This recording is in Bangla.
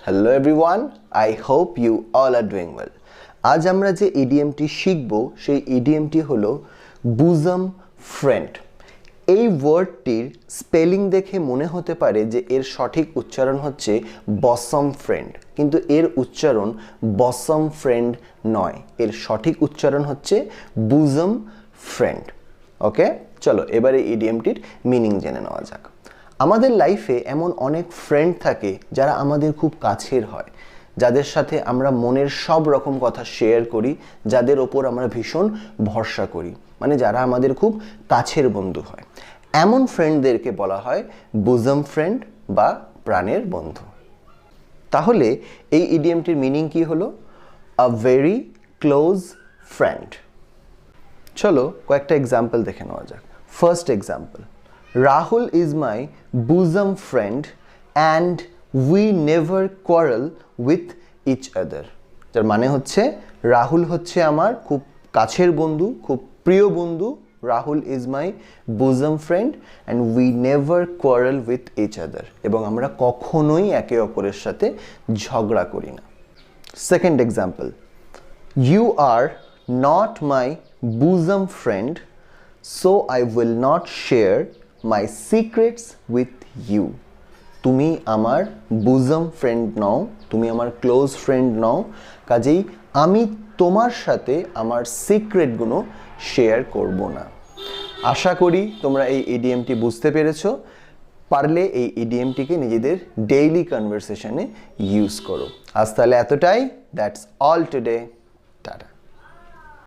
Hello everyone, I hope you all are doing well. আজ আমরা যে ইডিয়মটি শিখব সেই ইডিয়মটি হলো বুজম ফ্রেন্ড। এই ওয়ার্ডটির স্পেলিং দেখে মনে হতে পারে যে এর সঠিক উচ্চারণ হচ্ছে বসম ফ্রেন্ড, কিন্তু এর উচ্চারণ বসম ফ্রেন্ড নয়, এর সঠিক উচ্চারণ হচ্ছে বুজম ফ্রেন্ড। ওকে, চলো এবারে ইডিয়মটির মিনিং জেনে নেওয়া যাক। আমাদের লাইফে এমন অনেক ফ্রেন্ড থাকে যারা আমাদের খুব কাছের হয়, যাদের সাথে আমরা মনের সব রকম কথা শেয়ার করি, যাদের ওপর আমরা ভীষণ ভরসা করি, মানে যারা আমাদের খুব কাছের বন্ধু হয়। এমন ফ্রেন্ডদেরকে বলা হয় বুজম ফ্রেন্ড বা প্রাণের বন্ধু। তাহলে এই ইডিয়মটির মিনিং কি হলো? A very close friend. চলো কয়েকটা এক্সাম্পল দেখে নেওয়া যাক। First example, Rahul is my bosom friend and we never quarrel with each other. যার মানে হচ্ছে রাহুল হচ্ছে আমার খুব কাছের বন্ধু, খুব প্রিয় বন্ধু। Rahul is my bosom friend and we never quarrel with each other. এবং আমরা কখনোই একে অপরের সাথে ঝগড়া করি না। Second example, You are not my bosom friend, so I will not share my secrets with you. তুমি আমার বুজম ফ্রেন্ড নও, তুমি আমার ক্লোজ ফ্রেন্ড নও, কাজেই আমি তোমার সাথে আমার সিক্রেটগুলো শেয়ার করব না। আশা করি তোমরা এই ইডিয়মটি বুঝতে পেরেছো। পারলে এই ইডিয়মটিকে নিজেদের ডেইলি কনভারসেশনে ইউজ করো। আজ তাহলে এতটাই। That's all today. টাটা।